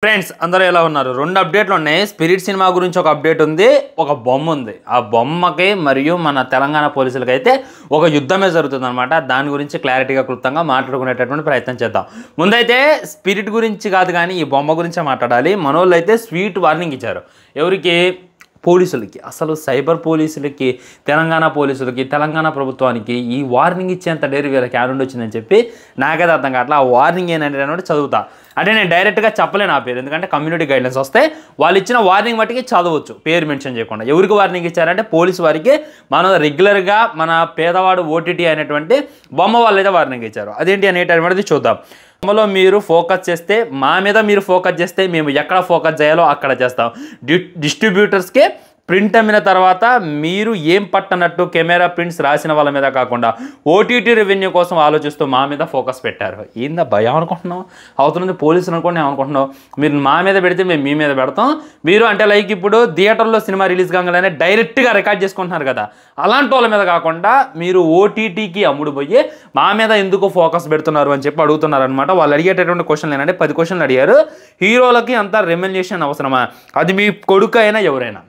Friends అందరూ ఎలా ఉన్నారు? రెండు అప్డేట్లు ఉన్నాయి. స్పిరిట్ సినిమా గురించి ఒక అప్డేట్ ఉంది, ఒక బొమ్మ ఉంది. ఆ బొమ్మకి మరియు మన తెలంగాణ పోలీసులకి అయితే ఒక యుద్ధమే జరుగుతుందన్నమాట. దాని గురించి క్లారిటీగా క్లుప్తంగా మాట్లాడుకునేటటువంటి ప్రయత్నం చేద్దాం. ముందైతే స్పిరిట్ గురించి కాదు కానీ ఈ బొమ్మ గురించే మాట్లాడాలి. మనోళ్ళు అయితే స్వీట్ వార్నింగ్ ఇచ్చారు. ఎవరికి? పోలీసులకి. అసలు సైబర్ పోలీసులకి, తెలంగాణ పోలీసులకి, తెలంగాణ ప్రభుత్వానికి ఈ వార్నింగ్ ఇచ్చేంత డేరు వీళ్ళకి యాడ్ వచ్చిందని చెప్పి నాకైతే అర్థం కావట్లా. ఆ వార్నింగ్ ఏంటంటే అనేది చదువుతా. అంటే నేను డైరెక్ట్గా చెప్పలేను ఆ పేరు, ఎందుకంటే కమ్యూనిటీ గైడ్లైన్స్ వస్తే వాళ్ళు ఇచ్చిన వార్నింగ్ బట్టికి చదవచ్చు, పేరు మెన్షన్ చేయకుండా. ఎవరికి వార్నింగ్ ఇచ్చారంటే పోలీసు వారికి. మనం రెగ్యులర్గా మన పేదవాడు ఓటీటీ అయినటువంటి బొమ్మ వాళ్ళు అయితే వార్నింగ్ ఇచ్చారు. అదేంటి అనేటటువంటిది చూద్దాం. బొమ్మలో మీరు ఫోకస్ చేస్తే, మా మీద మీరు ఫోకస్ చేస్తే మేము ఎక్కడ ఫోకస్ చేయాలో అక్కడ చేస్తాం. డిస్ట్రిబ్యూటర్స్కే ప్రింట్ అమ్మిన తర్వాత మీరు ఏం పట్టనట్టు కెమెరా ప్రింట్స్ రాసిన వాళ్ళ మీద కాకుండా ఓటీటీ రెవెన్యూ కోసం ఆలోచిస్తూ మా మీద ఫోకస్ పెట్టారు. ఏందా భయం అనుకుంటున్నావు? అవుతుంది పోలీసులు అనుకోండి ఏమనుకుంటున్నావు? మీరు మా మీద పెడితే మేము మీ మీద పెడతాం. మీరు అంటే లైక్ ఇప్పుడు థియేటర్లో సినిమా రిలీజ్ కాగానే డైరెక్ట్గా రికార్డ్ చేసుకుంటున్నారు కదా, అలాంటి వాళ్ళ మీద కాకుండా మీరు ఓటీటీకి అమ్ముడు పోయి మా మీద ఎందుకు ఫోకస్ పెడుతున్నారు అని చెప్పి అడుగుతున్నారు అనమాట. వాళ్ళు అడిగేటటువంటి క్వశ్చన్లు ఏంటంటే 10 క్వశ్చన్లు అడిగారు. హీరోలకి అంత రెమ్యునరేషన్ అవసరమా? అది మీ కొడుకు అయినా ఎవరైనా.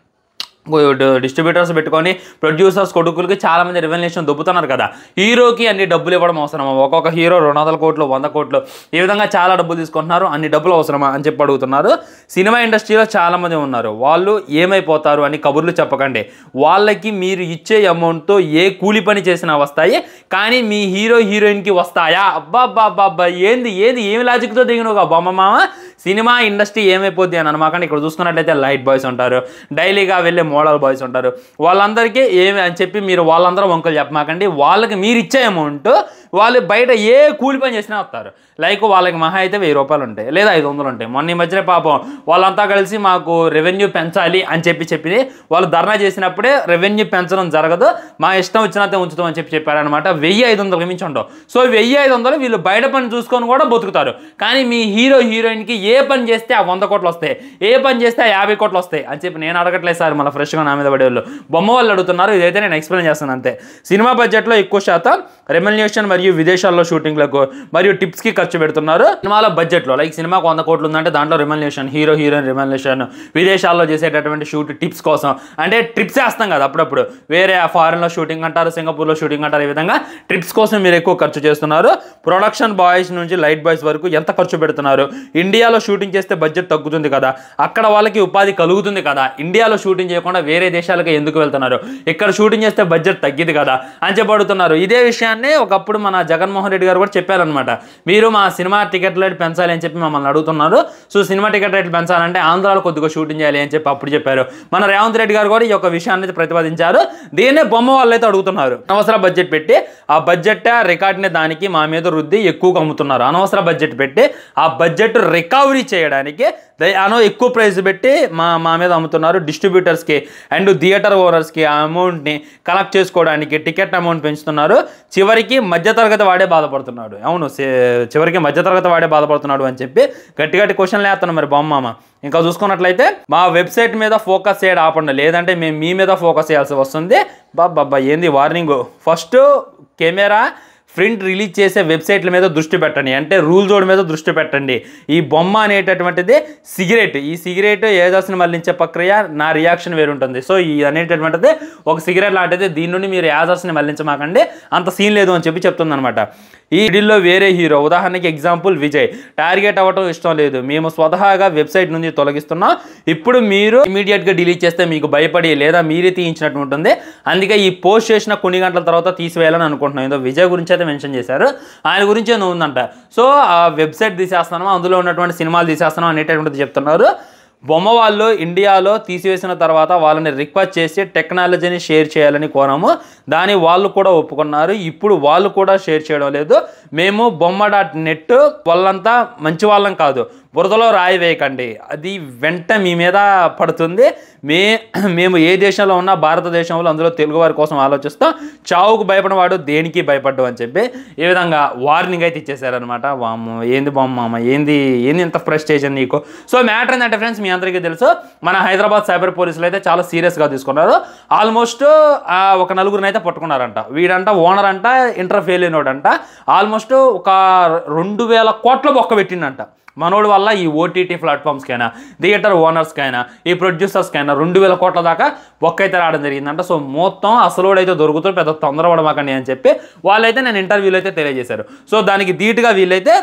డిస్ట్రిబ్యూటర్స్ పెట్టుకొని ప్రొడ్యూసర్స్ కొడుకులకి చాలామంది రెవెన్యూషన్ దొబ్బుతున్నారు కదా, హీరోకి అన్ని డబ్బులు ఇవ్వడం అవసరమా? ఒక్కొక్క హీరో 200 కోట్లు 100 కోట్లు ఈ విధంగా చాలా డబ్బులు తీసుకుంటున్నారు, అన్ని డబ్బులు అవసరమా అని చెప్పి అడుగుతున్నారు. సినిమా ఇండస్ట్రీలో చాలామంది ఉన్నారు, వాళ్ళు ఏమైపోతారు అని కబుర్లు చెప్పకండి. వాళ్ళకి మీరు ఇచ్చే అమౌంట్తో ఏ కూలి పని చేసినా వస్తాయి, కానీ మీ హీరో హీరోయిన్కి వస్తాయా? అబ్బా ఏంది ఏమి లాజిక్తో దిగిన ఒక బొమ్మ మామ. సినిమా ఇండస్ట్రీ ఏమైపోద్ది అని అనమాకండి. ఇక్కడ చూసుకున్నట్లయితే లైట్ బాయ్స్ ఉంటారు, డైలీగా వెళ్ళే మోడల్ బాయ్స్ ఉంటారు, వాళ్ళందరికీ ఏమి అని చెప్పి మీరు వాళ్ళందరూ వంకలు చెప్పమాకండి. వాళ్ళకి మీరు ఇచ్చే అమౌంట్ వాళ్ళు బయట ఏ కూలి పని చేసినా వస్తారు. లైక్ వాళ్ళకి మహా అయితే 1000 రూపాయలు ఉంటాయి, లేదా 500 ఉంటాయి. మొన్న ఈ మధ్యనే పాపం వాళ్ళంతా కలిసి మాకు రెవెన్యూ పెంచాలి అని చెప్పి వాళ్ళు ధర్నా చేసినప్పుడే రెవెన్యూ పెంచడం జరగదు, మా ఇష్టం వచ్చినంతే ఉంచుతాం అని చెప్పారనమాట. 1500 మించి ఉండవు. సో 1500 వీళ్ళు బయట పని చూసుకొని కూడా బతుకుతారు. కానీ మీ హీరో హీరోయిన్కి ఏ పని చేస్తే ఆ 100 కోట్లు వస్తాయి, ఏ పని చేస్తే ఆ 50 కోట్లు వస్తాయి అని చెప్పి నేను అడగట్లేదు సార్. మళ్ళీ ఫ్రెష్గా నా మీద పడేవాళ్ళు బొమ్మ వాళ్ళు అడుగుతున్నారు. ఇదైతే నేను ఎక్స్ప్లెయిన్ చేస్తాను అంతే. సినిమా బడ్జెట్లో ఎక్కువ శాతం రెమ్యునరేషన్ మరియు విదేశాల్లో షూటింగ్లకు మరియు టిప్స్కి ఖర్చు పెడుతున్నారు. సినిమాల బడ్జెట్లో లైక్ సినిమాకు 100 కోట్లు ఉందంటే దాంట్లో రెమ్యునరేషన్, హీరో హీరోయిన్ రెమ్యునరేషన్, విదేశాల్లో చేసేటటువంటి షూట్ టిప్స్ కోసం, అంటే ట్రిప్స్ వేస్తాం కదా అప్పుడప్పుడు, వేరే ఫారెన్లో షూటింగ్ అంటారు, సింగపూర్లో షూటింగ్ అంటారు, ఈ విధంగా ట్రిప్స్ కోసం మీరు ఎక్కువ ఖర్చు చేస్తున్నారు. ప్రొడక్షన్ బాయ్స్ నుంచి లైట్ బాయ్స్ వరకు ఎంత ఖర్చు పెడుతున్నారు? ఇండియాలో షూటింగ్ చేస్తే బడ్జెట్ తగ్గుతుంది కదా, అక్కడ వాళ్ళకి ఉపాధి కలుగుతుంది కదా, ఇండియాలో షూటింగ్ చేయకుండా వేరే దేశాలకు ఎందుకు వెళ్తున్నారు? ఇక్కడ షూటింగ్ చేస్తే బడ్జెట్ తగ్గిది కదా అని చెప్పి అడుగుతున్నారు. ఇదే విషయాన్ని ఒకప్పుడు మన జగన్మోహన్ రెడ్డి గారు కూడా చెప్పారనమాట. మీరు మా సినిమా టికెట్ రేట్ పెంచాలి అని చెప్పి మమ్మల్ని అడుగుతున్నారు. సో సినిమా టికెట్ రేట్లు పెంచాలంటే ఆంధ్రాలో కొద్దిగా షూటింగ్ చేయాలి అని చెప్పి అప్పుడు చెప్పారు. మన రేవంత్ రెడ్డి గారు కూడా ఈ యొక్క విషయాన్ని ప్రతిపాదించారు. దీన్నే బొమ్మ వాళ్ళు అయితే అడుగుతున్నారు. అనవసర బడ్జెట్ పెట్టి ఆ బడ్జెట్ రికార్డ్ని దానికి మా మీద రుద్ది ఎక్కువగా అమ్ముతున్నారు. అనవసర బడ్జెట్ పెట్టి ఆ బడ్జెట్ రికవరీ చేయడానికి ఎక్కువ ప్రైస్ పెట్టి మా మీద అమ్ముతున్నారు. డిస్ట్రిబ్యూటర్స్కి అండ్ థియేటర్ ఓనర్స్కి ఆ అమౌంట్ని కలెక్ట్ చేసుకోవడానికి టికెట్ అమౌంట్ పెంచుతున్నారు. చివరికి మధ్యతరగతి వాడే బాధపడుతున్నాడు. అవును, చివరికి మధ్యతరగతి వాడే బాధపడుతున్నాడు అని చెప్పి గట్టి క్వశ్చన్లు వేస్తున్నాం. మరి బొమ్మ ఇంకా చూసుకున్నట్లయితే మా వెబ్సైట్ మీద ఫోకస్ చేయడం ఆపండి, లేదంటే మేము మీ మీద ఫోకస్ చేయాల్సి వస్తుంది. బాబా ఏంది warning? First camera print release చేసే వెబ్సైట్ల మీద దృష్టి పెట్టండి, అంటే రూల్ జోడ్ మీద దృష్టి పెట్టండి. ఈ బొమ్మ అనేటటువంటిది సిగరెట్, ఈ సిగరెట్ ఏజాస్ని మళ్లించే ప్రక్రియ, నా రియాక్షన్ వేరుంటుంది. సో ఈ అనేటటువంటిది ఒక సిగరెట్ లాంటిది, దీని నుండి మీరు యాజాస్ని మళ్లించమాకండి, అంత సీన్ లేదు అని చెప్తుంది అనమాట. ఈ డీల్లో వేరే హీరో, ఉదాహరణకి ఎగ్జాంపుల్ విజయ్, టార్గెట్ అవ్వటం ఇష్టం లేదు, మేము స్వతహాగా వెబ్సైట్ నుంచి తొలగిస్తున్నాం. ఇప్పుడు మీరు ఇమీడియట్గా డిలీట్ చేస్తే మీకు భయపడి లేదా మీరే తీయించినట్టు ఉంటుంది. అందుకే ఈ పోస్ట్ చేసిన కొన్ని గంటల తర్వాత తీసివేయాలని అనుకుంటున్నాం. ఏదో విజయ్ గురించి అయితే మెన్షన్ చేశారు, ఆయన గురించి ఏదో ఉందంట. సో ఆ వెబ్సైట్ తీసేస్తున్నాము, అందులో ఉన్నటువంటి సినిమాలు తీసేస్తున్నాం అనేటటువంటిది చెప్తున్నారు. బొమ్మ వాళ్ళు ఇండియాలో తీసివేసిన తర్వాత వాళ్ళని రిక్వెస్ట్ చేసి టెక్నాలజీని షేర్ చేయాలని కోరాము, దాన్ని వాళ్ళు కూడా ఒప్పుకున్నారు. ఇప్పుడు వాళ్ళు కూడా షేర్ చేయడం లేదు. మేము బొమ్మ.net వాళ్ళంతా మంచి వాళ్ళం కాదు, బురదలో రాయి వేయకండి, అది వెంట మీ మీద పడుతుంది. మేము ఏ దేశంలో ఉన్నా భారతదేశంలో, అందులో తెలుగు వారి కోసం ఆలోచిస్తాం. చావుకు భయపడినవాడు దేనికి భయపడ్డు అని చెప్పి ఈ విధంగా వార్నింగ్ అయితే ఇచ్చేసారనమాట. ఏంది బొమ్మ, ఏంది ఇంత ఫ్రస్ట్రేషన్ నీకు? సో మ్యాటర్ ఏంటంటే ఫ్రెండ్స్, మీ అందరికీ తెలుసు, మన హైదరాబాద్ సైబర్ పోలీసులు అయితే చాలా సీరియస్గా తీసుకున్నారు. ఆల్మోస్ట్ ఒక 4గురిని అయితే పట్టుకున్నారంట. వీడంట ఓనర్ అంట, ఇంటర్ ఫెయిల్ అయినోడంట. ఆల్మోస్ట్ ఒక 2000 కోట్ల బొక్క పెట్టిండంట. మనోడి వల్ల ఈ ఓటీటీ ప్లాట్ఫామ్స్కైనా థియేటర్ ఓనర్స్కైనా ఈ ప్రొడ్యూసర్స్కైనా 2,000 కోట్ల దాకా ఒక్కైతే రావడం జరిగిందంట. సో మొత్తం అసలోడైతే దొరుకుతుంది, పెద్ద తొందరపడమాకండి అని చెప్పి వాళ్ళైతే నేను ఇంటర్వ్యూలో అయితే తెలియజేశారు. సో దానికి ధీటుగా వీళ్ళైతే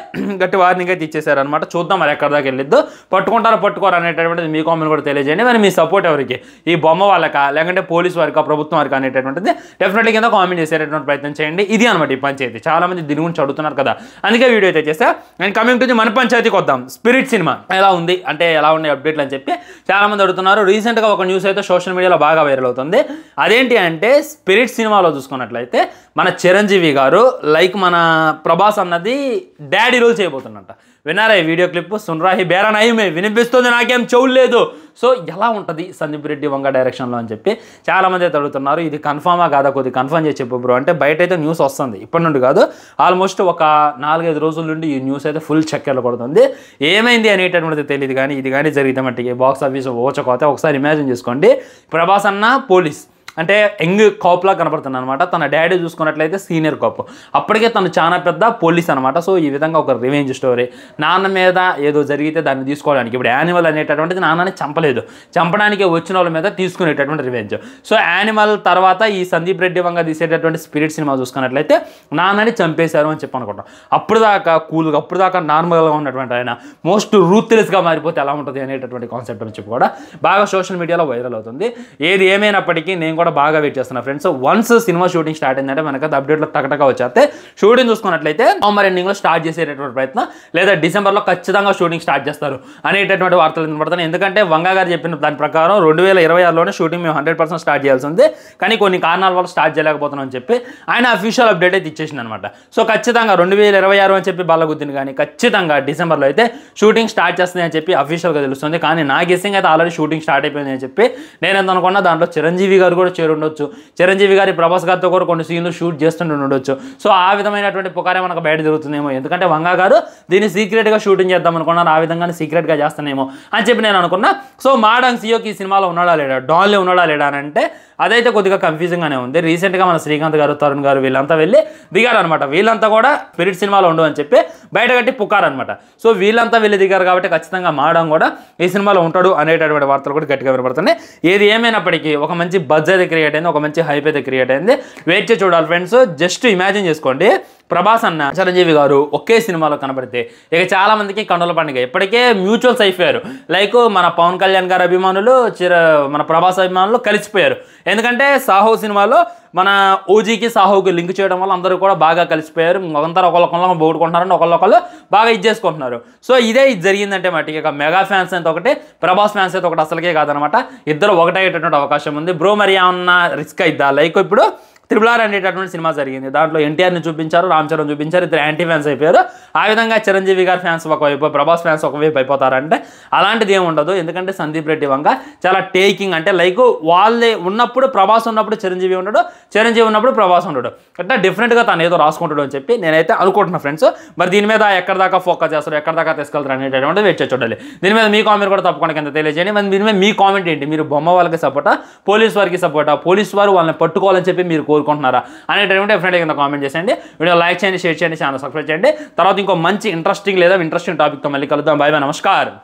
గట్టి వార్నింగ్ అయితే ఇచ్చేసారు అనమాట. చూద్దాం మరి ఎక్కడ దాకా వెళ్ళిద్దు, పట్టుకుంటారో పట్టుకోరు అనేటటువంటిది మీ కామెంట్ కూడా తెలియజేయండి. మరి మీ సపోర్ట్ ఎవరికి, ఈ బొమ్మ వాళ్ళకా లేకంటే పోలీస్ వారికా ప్రభుత్వం వారికి అనేటటువంటిది డెఫినెట్లీ కింద కామెంట్ చేసేటటువంటి ప్రయత్నం చేయండి. ఇది అనమాట ఈ పంచాయతీ. చాలా మంది దీని గురించి అడుగుతున్నారు కదా, అందుకే వీడియో అయితే చేస్తా. అండ్ కమింగ్ టు ది మన పంచాయతీకి వద్దాం. స్పిరిట్ సినిమా ఎలా ఉంది అంటే ఎలా ఉన్నాయి అప్డేట్లు అని చెప్పి చాలా మంది అడుగుతున్నారు. రీసెంట్గా ఒక న్యూస్ అయితే సోషల్ మీడియాలో బాగా వైరల్ అవుతుంది. అదేంటి అంటే స్పిరిట్ సినిమాలో చూసుకున్నట్లయితే మన చిరంజీవి గారు లైక్ మన ప్రభాస్ అన్నది డాడీ రోల్ చేయబోతున్నట్ట. విన్నారా ఈ వీడియో క్లిప్? సున్రాహి బేరా నయమే వినిపిస్తుంది, నాకేం చెవులు లేదు. సో ఎలా ఉంటుంది సందీప్ రెడ్డి వంగ డైరెక్షన్లో అని చెప్పి చాలామంది అయితే అడుగుతున్నారు. ఇది కన్ఫామా కాదా, కొద్దిగా కన్ఫర్మ్ చేసి చెప్పు బ్రో అంటే బయట అయితే న్యూస్ వస్తుంది. ఇప్పటి నుండి కాదు, ఆల్మోస్ట్ ఒక 4-5 రోజుల నుండి ఈ న్యూస్ అయితే ఫుల్ చక్కెర్లు కొడుతుంది. ఏమైంది అనేటటువంటిది తెలియదు, కానీ ఇది కానీ జరిగితే మట్టికి బాక్స్ ఆఫీస్ ఓచకోతే ఒకసారి ఇమాజిన్ చేసుకోండి. ప్రభాస్ అన్న పోలీస్ అంటే యంగ్ కాప్లా కనపడుతుంది అనమాట. తన డాడీ చూసుకున్నట్లయితే సీనియర్ కాప్, అప్పటికే తను చాలా పెద్ద పోలీస్ అనమాట. సో ఈ విధంగా ఒక రివెంజ్ స్టోరీ, నాన్న మీద ఏదో జరిగితే దాన్ని తీసుకోవడానికి. ఇప్పుడు యానిమల్ అనేటటువంటిది నాన్నని చంపలేదు, చంపడానికి వచ్చిన వాళ్ళ మీద తీసుకునేటటువంటి రివెంజ్. సో యానిమల్ తర్వాత ఈ సందీప్ రెడ్డి వంగ తీసేటటువంటి స్పిరిట్ సినిమా చూసుకున్నట్లయితే నాన్నని చంపేశారు అని చెప్పి అనుకుంటాం. అప్పుడు దాకా కూల్గా, అప్పుడు దాకా నార్మల్గా ఉన్నటువంటి ఆయన మోస్ట్ రూత్లెస్గా మారిపోతే ఎలా ఉంటుంది అనేటటువంటి కాన్సెప్ట్ అని చెప్పి కూడా బాగా సోషల్ మీడియాలో వైరల్ అవుతుంది. ఏది ఏమైనప్పటికీ నేను కూడా బాగా వెయిట్ చేస్తున్నా friends. Once cinema shooting start అయిందంటే మనకు అప్డేట్లో టకటగా వచ్చేస్తే షూటింగ్ చూసుకున్నట్లయితే నవంబర్ ఎండింగ్లో స్టార్ట్ చేసేటటువంటి ప్రయత్నం, లేదా డిసెంబర్లో ఖచ్చితంగా షూటింగ్ స్టార్ట్ చేస్తారు అనేటటువంటి వార్తలు వినపడుతున్నాయి. ఎందుకంటే వంగ గారు చెప్పిన దాని ప్రకారం 2026లోనే షూటింగ్ మేము 100% స్టార్ట్ చేయాల్సి ఉంది, కానీ కొన్ని కారణాల వల్ల స్టార్ట్ చేయలేకపోతున్నాం అని చెప్పి ఆయన అఫీషియల్ అప్డేట్ అయితే ఇచ్చేసింది అనమాట. సో ఖచ్చితంగా 2026 అని చెప్పి బల్లగుద్దింది, కానీ ఖచ్చితంగా డిసెంబర్లో అయితే షూటింగ్ స్టార్ట్ చేస్తుంది అని చెప్పి అఫీషియల్గా తెలుస్తుంది. కానీ నా గెస్సింగ్ అయితే ఆల్రెడీ షూటింగ్ స్టార్ట్ అయిపోయింది అని చెప్పి నేను ఎంత అనుకున్నా. దాంట్లో చిరంజీవి గారు కూడా చేరుండొచ్చు, చిరంజీవి గారి ప్రభాస్ గారితో కూడా కొన్ని సీన్లు షూట్ చేస్తుండొచ్చు. సో ఆ విధమైనటువంటి పుకారే మనకు బయట జరుగుతుందేమో, ఎందుకంటే వంగ గారు దీన్ని సీక్రెట్గా షూటింగ్ చేద్దాం అనుకున్నారు, ఆ విధంగానే సీక్రెట్గా చేస్తానేమో అని చెప్పి నేను అనుకున్నా. సో మాడంగ్ సియోకి ఈ సినిమాలో ఉన్నాడా లేడా, డాన్లీ ఉన్నాడా లేడా అని అంటే అదైతే కొద్దిగా కన్ఫ్యూజింగ్గానే ఉంది. రీసెంట్గా మన శ్రీకాంత్ గారు, తరుణ్ గారు వీళ్ళంతా వెళ్ళి దిగారు అనమాట. వీళ్ళంతా కూడా స్పిరిట్ సినిమాలో ఉండు అని చెప్పి బయట కట్టి పుకారనమాట. సో వీళ్ళంతా వెళ్ళి దిగారు కాబట్టి ఖచ్చితంగా మాడంగ్ కూడా ఈ సినిమాలో ఉంటాడు అనేటటువంటి వార్తలు కూడా గట్టిగా వినపడుతున్నాయి. ఏది ఏమైనప్పటికీ ఒక మంచి బజ్ అయితే క్రియేట్ అయింది, ఒక మంచి హైప్ అయితే క్రియేట్ అయింది. వెయిట్ చేసి చూడాలి ఫ్రెండ్స్. జస్ట్ ఇమాజిన్ చేసుకోండి, ప్రభాస్ అన్న చిరంజీవి గారు ఒకే సినిమాలో కనబడితే ఇక చాలా మందికి కన్నుల పండుగ. ఇప్పటికే మ్యూచువల్స్ అయిపోయారు. లైక్ మన పవన్ కళ్యాణ్ గారి అభిమానులు, మన ప్రభాస్ అభిమానులు కలిసిపోయారు. ఎందుకంటే సాహో సినిమాలో మన ఓజీకి సాహోకి లింక్ చేయడం వల్ల అందరూ కూడా బాగా కలిసిపోయారు. అందరూ ఒకళ్ళొకళ్ళు పోగొట్టుకుంటున్నారని ఒకళ్ళొకళ్ళు బాగా చేసుకుంటున్నారు. సో ఇదే ఇది జరిగిందంటే మట్టికి ఇక మెగా ఫ్యాన్స్ అయితే ఒకటి, ప్రభాస్ ఫ్యాన్స్ అయితే ఒకటి అసలుకే కాదనమాట. ఇద్దరు ఒకటయ్యేటటువంటి అవకాశం ఉంది. బ్రో మరి ఏమన్నా రిస్క్ అయిద్దా? లైక్ ఇప్పుడు RRR అనేటటువంటి సినిమా జరిగింది, దాంట్లో ఎన్టీఆర్ని చూపించారు, రామ్ చరణ్ చూపించారు, ఇద్దరు యాంటీ ఫ్యాన్స్ అయిపోయారు. ఆ విధంగా చిరంజీవి గారి ఫ్యాన్స్ ఒకవైపు, ప్రభాస్ ఫ్యాన్స్ ఒకవైపు అయిపోతారంటే అలాంటిది ఏమి ఉండదు. ఎందుకంటే సందీప్ రెడ్డి వంగ చాలా టేకింగ్, అంటే లైక్ వాళ్ళే ఉన్నప్పుడు ప్రభాస్ ఉన్నప్పుడు చిరంజీవి ఉండడు, చిరంజీవి ఉన్నప్పుడు ప్రభాస్ ఉండడు, అట్లా డిఫరెంట్గా తను ఏదో రాసుకుంటాడు అని చెప్పి నేనైతే అనుకుంటున్నా ఫ్రెండ్స్. మరి దీని మీద ఎక్కడ దాకా ఫోకస్ చేస్తారు, ఎక్కడ దాకా తీసుకెళ్తారు అనేటటువంటి వెయిట్ చేసి చూడాలి. దీని మీద మీ కామెంట్ కూడా తప్పకుండా కింద తెలియజేయండి. మరి దీని మీద మీ కామెంట్ ఏంటి? మీరు బొమ్మ వాళ్ళకి సపోర్టా, పోలీస్ వారికి సపోర్టా, పోలీస్ వారు వాళ్ళని పట్టుకోవాలని చెప్పి మీరు కోరుకుంటున్నారా అనేటటువంటి డెఫినెట్గా కింద కామెంట్ చేయండి. వీడియో లైక్ చేయండి, షేర్ చేయండి, ఛానల్ సబ్స్క్రైబ్ చేయండి. తర్వాత ఇంకో మంచి ఇంట్రెస్టింగ్ లేదా ఇంట్రెస్టింగ్ టాపిక్తో మళ్ళీ కలుద్దాం. బాయ్ బాయ్, నమస్కారం.